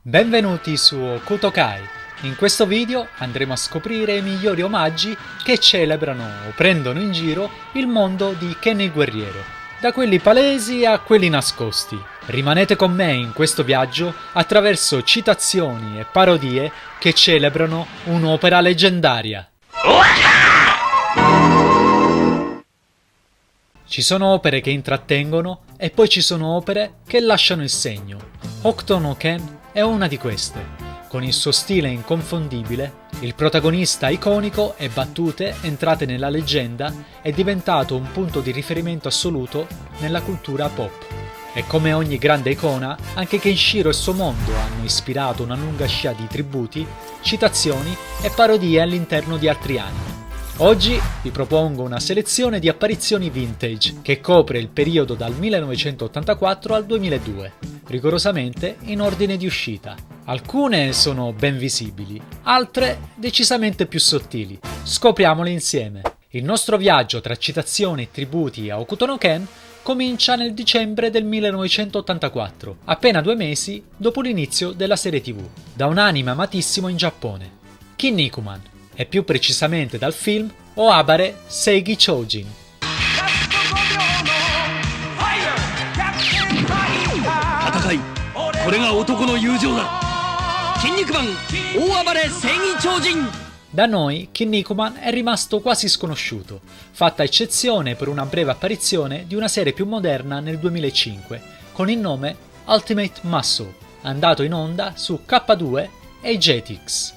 Benvenuti su Okutokai. In questo video andremo a scoprire i migliori omaggi che celebrano o prendono in giro il mondo di Ken il Guerriero, da quelli palesi a quelli nascosti. Rimanete con me in questo viaggio attraverso citazioni e parodie che celebrano un'opera leggendaria. Ci sono opere che intrattengono e poi ci sono opere che lasciano il segno. Hokuto no Ken è una di queste. Con il suo stile inconfondibile, il protagonista iconico e battute entrate nella leggenda è diventato un punto di riferimento assoluto nella cultura pop. E come ogni grande icona, anche Kenshiro e il suo mondo hanno ispirato una lunga scia di tributi, citazioni e parodie all'interno di altri anime. Oggi vi propongo una selezione di apparizioni vintage che copre il periodo dal 1984 al 2002, rigorosamente in ordine di uscita. Alcune sono ben visibili, altre decisamente più sottili. Scopriamole insieme. Il nostro viaggio tra citazioni e tributi a Hokuto no Ken comincia nel dicembre del 1984, appena 2 mesi dopo l'inizio della serie TV, da un anime amatissimo in Giappone, Kinnikuman, e più precisamente dal film Ohabare Seigi Choujin. これが男の友情だ。筋肉マン大暴れ正義超人。 Da noi Kinnikuman è rimasto quasi sconosciuto, fatta eccezione per una breve apparizione di una serie più moderna nel 2005 con il nome Ultimate Muscle, andato in onda su K2 e Jetix.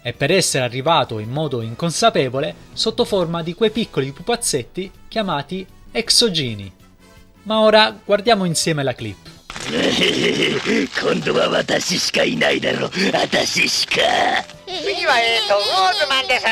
E per essere arrivato in modo inconsapevole sotto forma di quei piccoli pupazzetti chiamati exogeni. Ma ora guardiamo insieme la clip. 今度は私しかいないだろ。私しか。次はウォーズマンです。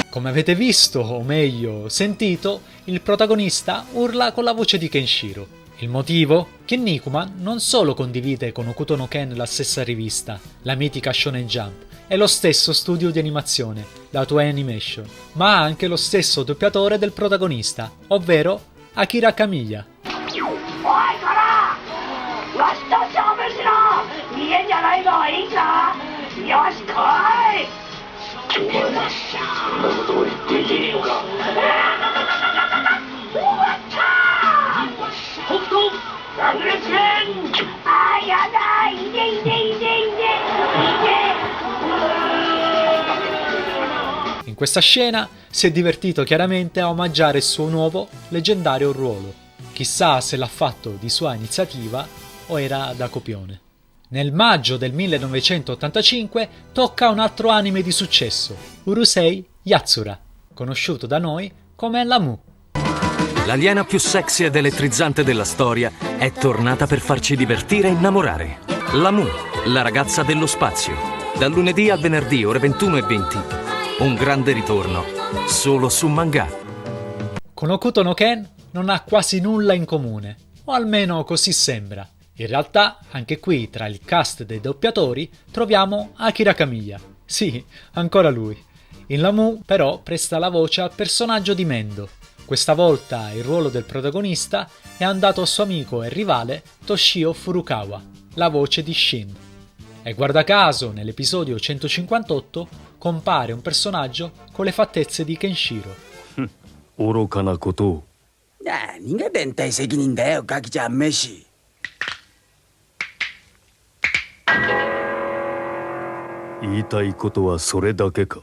Come avete visto, o meglio, sentito, il protagonista urla con la voce di Kenshiro. Il motivo? Kinnikuman non solo condivide con Hokuto no Ken la stessa rivista, la mitica Shonen Jump, e lo stesso studio di animazione, la Toei Animation, ma ha anche lo stesso doppiatore del protagonista, ovvero Akira Kamiya. In questa scena si è divertito chiaramente a omaggiare il suo nuovo leggendario ruolo. Chissà se l'ha fatto di sua iniziativa o era da copione. Nel maggio del 1985 tocca un altro anime di successo, Urusei Yatsura, conosciuto da noi come Lamu. L'aliena più sexy ed elettrizzante della storia è tornata per farci divertire e innamorare. Lamu, la ragazza dello spazio. Dal lunedì al venerdì, ore 21:20. Un grande ritorno, solo su manga. Con Hokuto no Ken non ha quasi nulla in comune, o almeno così sembra. In realtà, anche qui, tra il cast dei doppiatori, troviamo Akira Kamiya. Sì, ancora lui. In Lamu, però, presta la voce al personaggio di Mendo. Questa volta il ruolo del protagonista è andato a suo amico e rivale Toshio Furukawa, la voce di Shin. E guarda caso, nell'episodio 158 compare un personaggio con le fattezze di Kenshiro. 愚かなことを。何が連帯責任だよ、ガキじゃんめし。言いたいことはそれだけか。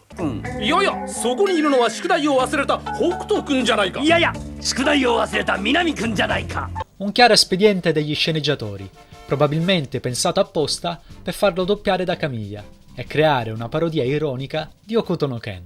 いやいや、そこにいるのは宿題を忘れた北斗くんじゃないか。いやいや、宿題を忘れた南くんじゃないか。 Un chiaro espediente degli sceneggiatori, probabilmente pensato apposta per farlo doppiare da Kamiya e creare una parodia ironica di Hokuto no Ken.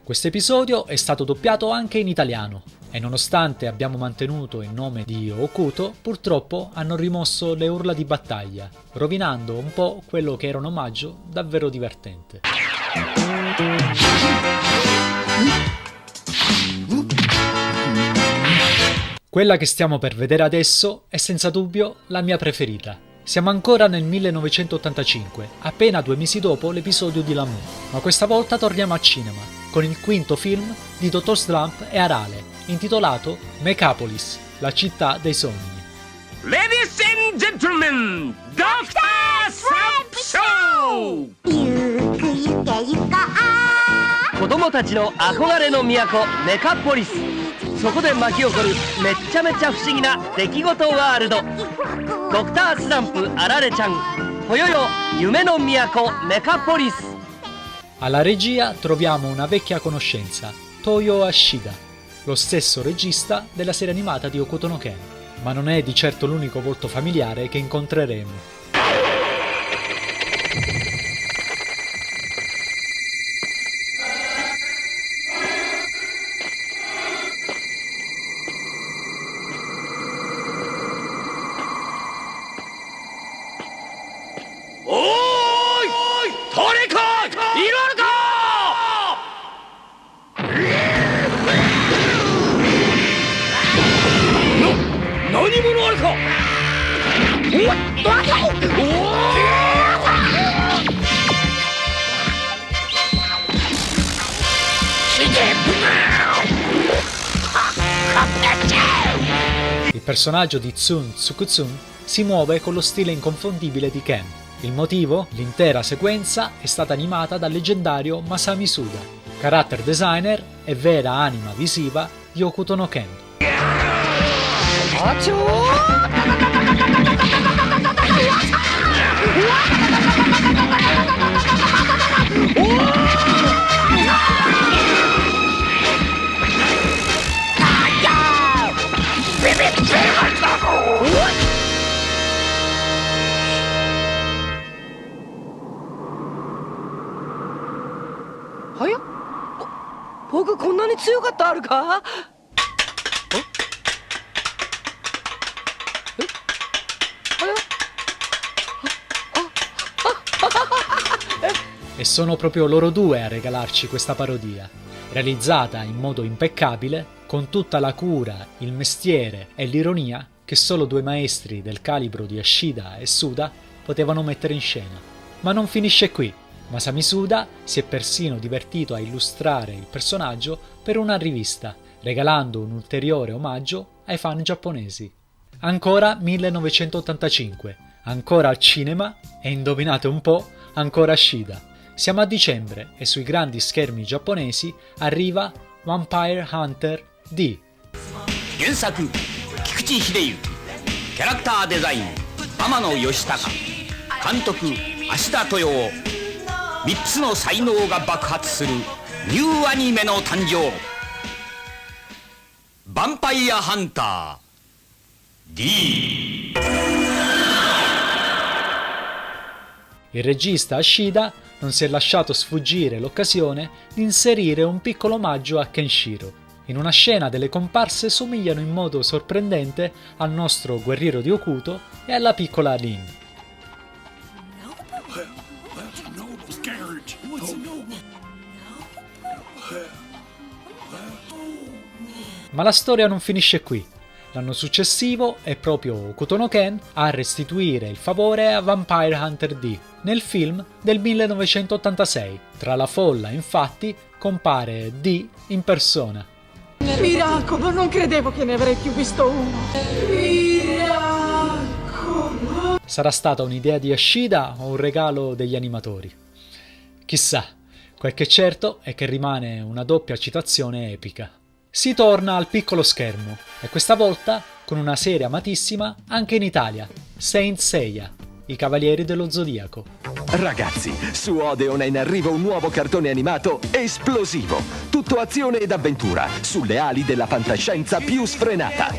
Questo episodio è stato doppiato anche in italiano e nonostante abbiamo mantenuto il nome di Okuto, purtroppo hanno rimosso le urla di battaglia, rovinando un po' quello che era un omaggio davvero divertente. Quella che stiamo per vedere adesso è senza dubbio la mia preferita. Siamo ancora nel 1985, appena 2 mesi dopo l'episodio di Lamu, ma questa volta torniamo al cinema, con il quinto film di Dottor Slump e Arale, intitolato Mechapolis, la città dei sogni. Ladies and gentlemen, Dr. Slump Show! ゆくゆけゆか子供たちの憧れの都メカポリス、そこで巻き起こるめっちゃめちゃ不思議な出来事ワールド。ドクタースランプあられちゃん、ほよよ夢の都メカポリス。 Alla regia troviamo una vecchia conoscenza, Toyo Ashida, lo stesso regista della serie animata di Hokuto no Ken, ma non è di certo l'unico volto familiare che incontreremo. Il personaggio di Tsun Tsukutsun si muove con lo stile inconfondibile di Ken. Il motivo? L'intera sequenza è stata animata dal leggendario Masami Suda, character designer e vera anima visiva di Hokuto no Ken.早っ、僕こんなに強かったあるか？E sono proprio loro due a regalarci questa parodia, realizzata in modo impeccabile, con tutta la cura, il mestiere e l'ironia che solo due maestri del calibro di Ashida e Suda potevano mettere in scena. Ma non finisce qui. Masami Suda si è persino divertito a illustrare il personaggio per una rivista, regalando un ulteriore omaggio ai fan giapponesi. Ancora 1985, ancora al cinema e indovinate un po', ancora Ashida. Siamo a dicembre e sui grandi schermi giapponesi arriva Vampire Hunter D. 原作菊池秀之、キャラクターデザイン天野義高、監督芦田豊夫、3つの才能が爆発するニューアニメの誕生。ヴァンパイアハンター D。 Il regista Ashida non si è lasciato sfuggire l'occasione di inserire un piccolo omaggio a Kenshiro. In una scena delle comparse somigliano in modo sorprendente al nostro guerriero di Hokuto e alla piccola Lin. Ma la storia non finisce qui. L'anno successivo è proprio Hokuto no Ken a restituire il favore a Vampire Hunter D. Nel film del 1986. Tra la folla, infatti, compare D in persona. Miracolo, non credevo che ne avrei più visto uno. Miracolo. Sarà stata un'idea di Ashida o un regalo degli animatori? Chissà, quel che è certo è che rimane una doppia citazione epica. Si torna al piccolo schermo, e questa volta con una serie amatissima anche in Italia, Saint Seiya, i Cavalieri dello Zodiaco. Ragazzi, su Odeon è in arrivo un nuovo cartone animato esplosivo. Tutto azione ed avventura, sulle ali della fantascienza più sfrenata.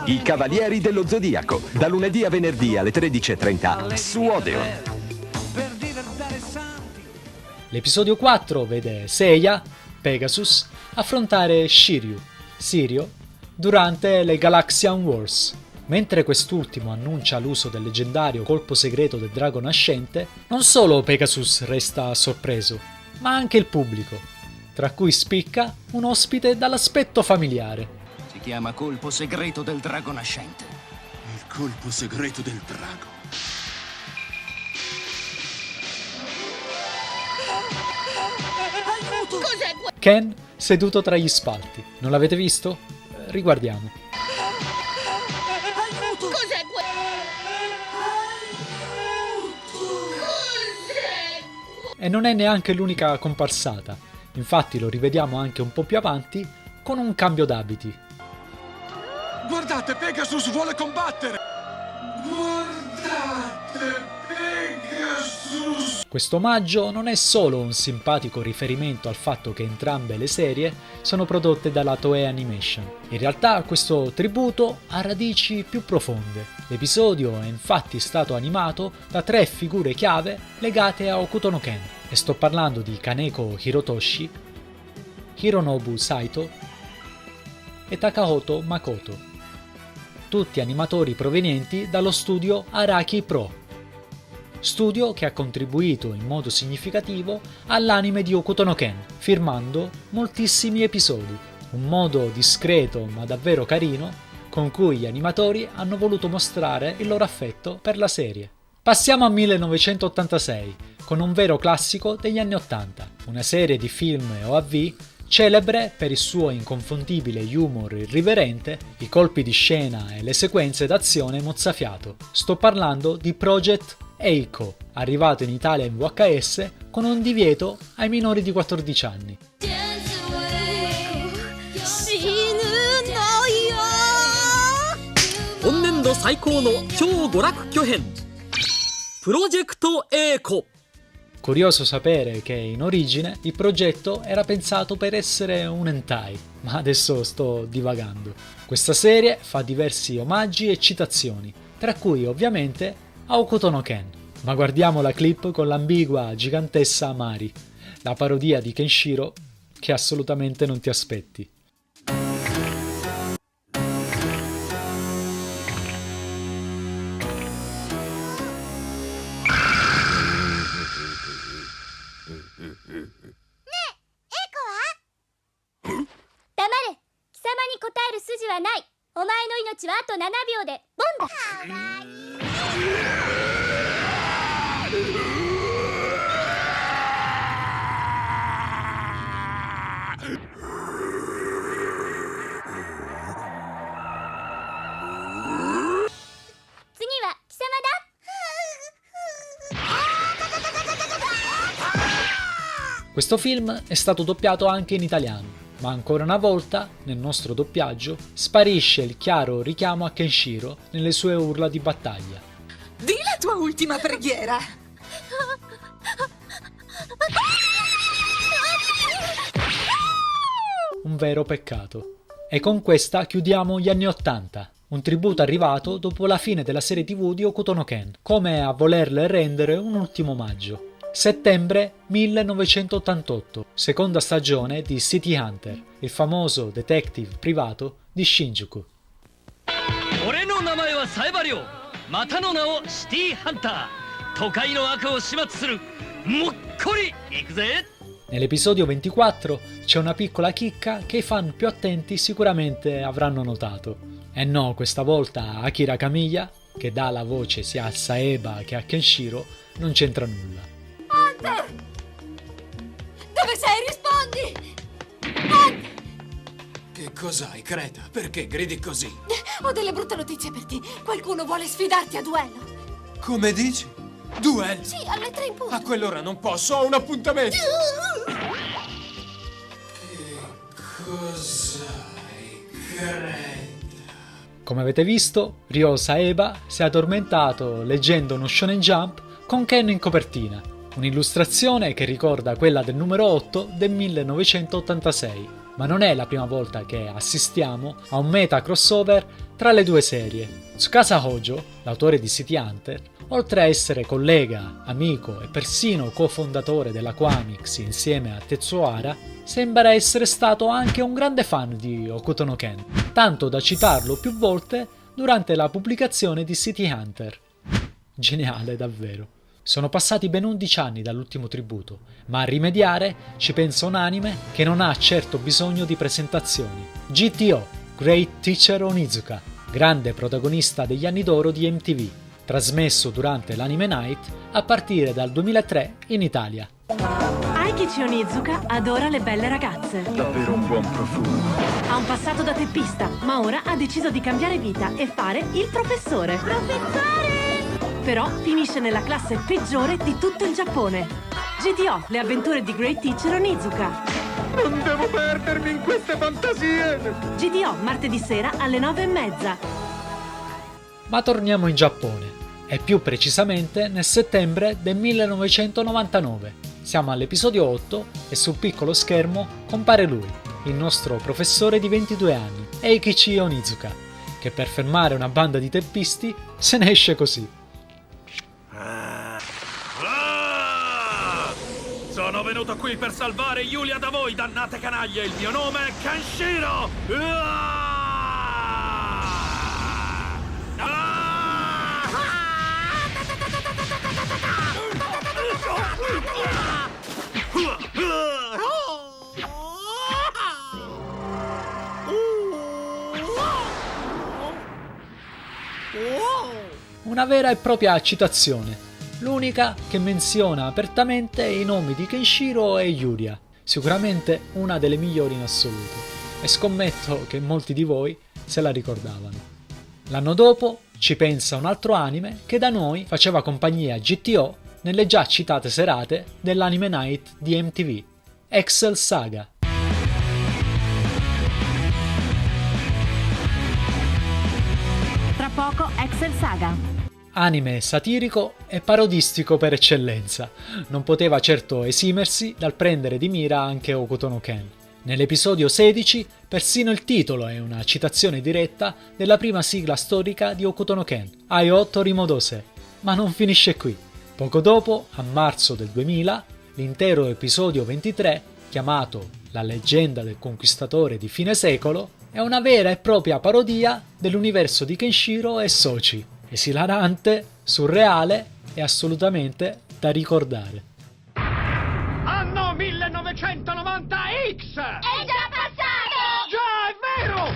I Cavalieri dello Zodiaco, da lunedì a venerdì alle 13:30 su Odeon. L'episodio 4 vede Seiya Pegasus, affrontare Shiryu, Sirio, durante le Galaxian Wars. Mentre quest'ultimo annuncia l'uso del leggendario colpo segreto del drago nascente, non solo Pegasus resta sorpreso, ma anche il pubblico, tra cui spicca un ospite dall'aspetto familiare. Si chiama colpo segreto del drago nascente. Il colpo segreto del drago. Ken seduto tra gli spalti. Non l'avete visto? Riguardiamo. E non è neanche l'unica comparsata. Infatti lo rivediamo anche un po' più avanti con un cambio d'abiti. Guardate, Pegasus vuole combattere! Guardate, Pegasus! Questo omaggio non è solo un simpatico riferimento al fatto che entrambe le serie sono prodotte dalla Toei Animation. In realtà questo tributo ha radici più profonde. L'episodio è infatti stato animato da 3 figure chiave legate a Hokuto no Ken, e sto parlando di Kaneko Hirotoshi, Hironobu Saito e Takahoto Makoto, tutti animatori provenienti dallo studio Araki Pro, studio che ha contribuito in modo significativo all'anime di Hokuto no Ken, firmando moltissimi episodi, un modo discreto ma davvero carino con cui gli animatori hanno voluto mostrare il loro affetto per la serie. Passiamo a 1986, con un vero classico degli anni 80, una serie di film e OAV celebre per il suo inconfondibile humor irriverente, i colpi di scena e le sequenze d'azione mozzafiato. Sto parlando di Project Eiko, arrivato in Italia in VHS con un divieto ai minori di 14 anni. 本年度最高の超娯楽巨編プロジェクト Eiko. Curioso sapere che in origine il progetto era pensato per essere un hentai, ma adesso sto divagando. Questa serie fa diversi omaggi e citazioni, tra cui ovviamente a Hokuto no Ken. Ma guardiamo la clip con l'ambigua gigantessa Mari, la parodia di Kenshiro che assolutamente non ti aspetti. Questo film è stato doppiato anche in italiano, ma ancora una volta, nel nostro doppiaggio, sparisce il chiaro richiamo a Kenshiro nelle sue urla di battaglia. Di la tua ultima preghiera! Un vero peccato. E con questa chiudiamo gli anni 80, un tributo arrivato dopo la fine della serie TV di Hokuto no Ken, come a volerle rendere un ultimo omaggio. Settembre 1988, seconda stagione di City Hunter, il famoso detective privato di Shinjuku. 俺の名前はサエバリョウ、またの名をシティハンター、都会の悪を始末する、もっこり行くぜ。 Nell'episodio 24 c'è una piccola chicca che i fan più attenti sicuramente avranno notato. E no, questa volta Akira Kamiya, che dà la voce sia a Saeba che a Kenshiro, non c'entra nulla. Hunter! Dove sei? Rispondi! Hunter! Che cos'hai, Creta? Perché gridi così? Ho delle brutte notizie per te. Qualcuno vuole sfidarti a duello. Come dici? Duello? Sì, alle 3 in punto. A quell'ora non posso, ho un appuntamento! Che cos'hai, Creta? Come avete visto, Ryo Saeba si è addormentato leggendo uno Shonen Jump con Ken in copertina, un'illustrazione che ricorda quella del numero 8 del 1986, ma non è la prima volta che assistiamo a un meta crossover tra le due serie. Tsukasa Hojo, l'autore di City Hunter, Oltre a essere collega, amico e persino cofondatore della Quamix insieme a Tetsuhara, sembra essere stato anche un grande fan di Hokuto no Ken, tanto da citarlo più volte durante la pubblicazione di City Hunter. Geniale davvero. Sono passati ben 11 anni dall'ultimo tributo, ma a rimediare ci pensa un anime che non ha certo bisogno di presentazioni. GTO, Great Teacher Onizuka, grande protagonista degli anni d'oro di MTV, trasmesso durante l'Anime Night a partire dal 2003 in Italia. Aikichi Onizuka adora le belle ragazze. Davvero un buon profumo. Ha un passato da teppista, ma ora ha deciso di cambiare vita e fare il professore. Professore! Però finisce nella classe peggiore di tutto il Giappone. GTO, le avventure di Great Teacher Onizuka. Non devo perdermi in queste fantasie! GTO, martedì sera alle 9:30. Ma torniamo in Giappone, e più precisamente nel settembre del 1999. Siamo all'episodio 8 e sul piccolo schermo compare lui, il nostro professore di 22 anni, Eikichi Onizuka, che per fermare una banda di teppisti se ne esce così. Sono venuto qui per salvare Yulia da voi, dannate canaglie! Il mio nome è Kenshiro! Una vera e propria citazione, l'unica che menziona apertamente i nomi di Kenshiro e Yuria, sicuramente una delle migliori in assoluto, e scommetto che molti di voi se la ricordavano. L'anno dopo ci pensa un altro anime che da noi faceva compagnia a GTO nelle già citate serate dell'Anime Night di MTV, Excel Saga. Tra poco Excel Saga. Anime satirico e parodistico per eccellenza, non poteva certo esimersi dal prendere di mira anche Hokuto no Ken. Nell'episodio 16 persino il titolo è una citazione diretta della prima sigla storica di Hokuto no Ken, Ayo Torimodose. Ma non finisce qui. Poco dopo, a marzo del 2000, l'intero episodio 23, chiamato La leggenda del conquistatore di fine secolo, è una vera e propria parodia dell'universo di Kenshiro e Sochi. Esilarante, surreale e assolutamente da ricordare. Anno 1990X! È già passato! Già, è vero!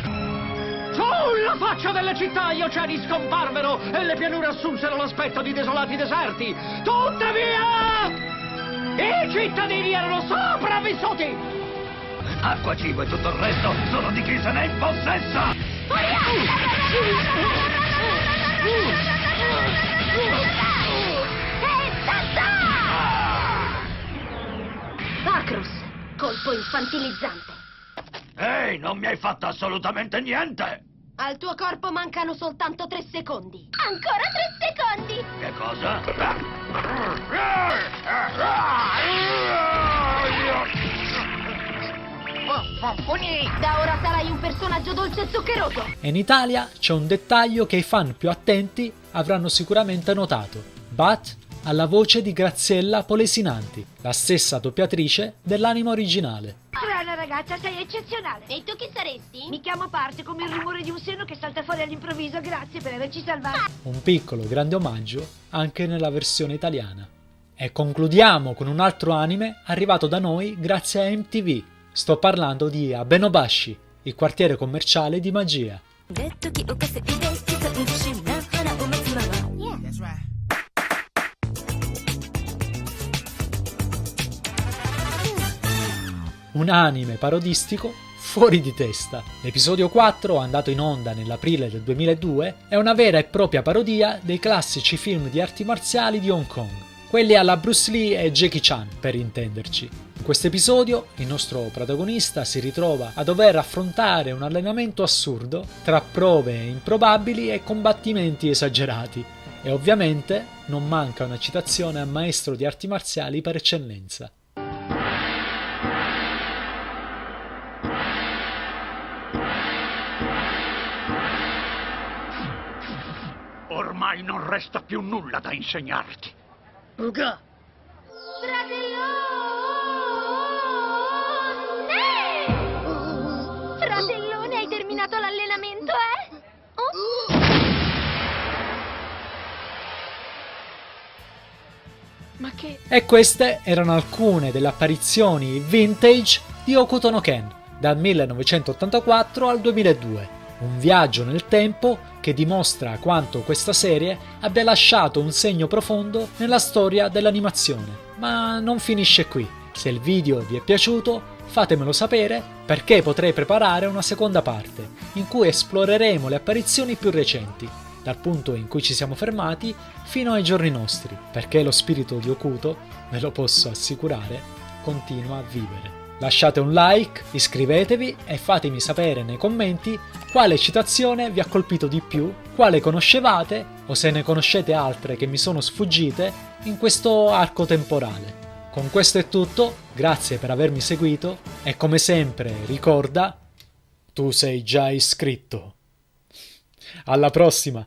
Sulla faccia delle città gli oceani scomparvero e le pianure assunsero l'aspetto di desolati deserti. Tuttavia, i cittadini erano sopravvissuti! Acqua, cibo e tutto il resto sono di chi se ne impossessa! Acros, colpo infantilizzante. Ehi, non mi hai fatto assolutamente niente! Al tuo corpo mancano soltanto 3 secondi. Ancora 3 secondi! Che cosa? Da ora sarai un personaggio dolce e zuccheroso. E in Italia c'è un dettaglio che i fan più attenti avranno sicuramente notato. Bat ha la voce di Graziella Polesinanti, la stessa doppiatrice dell'anime originale. Strana ragazza, sei eccezionale. E tu chi saresti? Mi chiamo Parte, come il rumore di un seno che salta fuori all'improvviso. Grazie per averci salvato. Un piccolo grande omaggio anche nella versione italiana. E concludiamo con un altro anime arrivato da noi grazie a MTV. Sto parlando di Abenobashi, il quartiere commerciale di magia. Un anime parodistico fuori di testa. L'episodio 4, andato in onda nell'aprile del 2002, è una vera e propria parodia dei classici film di arti marziali di Hong Kong, quelli alla Bruce Lee e Jackie Chan, per intenderci. In questo episodio il nostro protagonista si ritrova a dover affrontare un allenamento assurdo tra prove improbabili e combattimenti esagerati. E ovviamente non manca una citazione al maestro di arti marziali per eccellenza. Ormai non resta più nulla da insegnarti. Uga! Fratellone! Fratellone, hai terminato l'allenamento, eh? Oh? Ma che... E queste erano alcune delle apparizioni vintage di Hokuto no Ken, dal 1984 al 2002. Un viaggio nel tempo che dimostra quanto questa serie abbia lasciato un segno profondo nella storia dell'animazione. Ma non finisce qui. Se il video vi è piaciuto, fatemelo sapere, perché potrei preparare una seconda parte, in cui esploreremo le apparizioni più recenti, dal punto in cui ci siamo fermati fino ai giorni nostri, perché lo spirito di Hokuto, ve lo posso assicurare, continua a vivere. Lasciate un like, iscrivetevi e fatemi sapere nei commenti quale citazione vi ha colpito di più, quale conoscevate o se ne conoscete altre che mi sono sfuggite in questo arco temporale. Con questo è tutto, grazie per avermi seguito e come sempre ricorda, tu sei già iscritto. Alla prossima!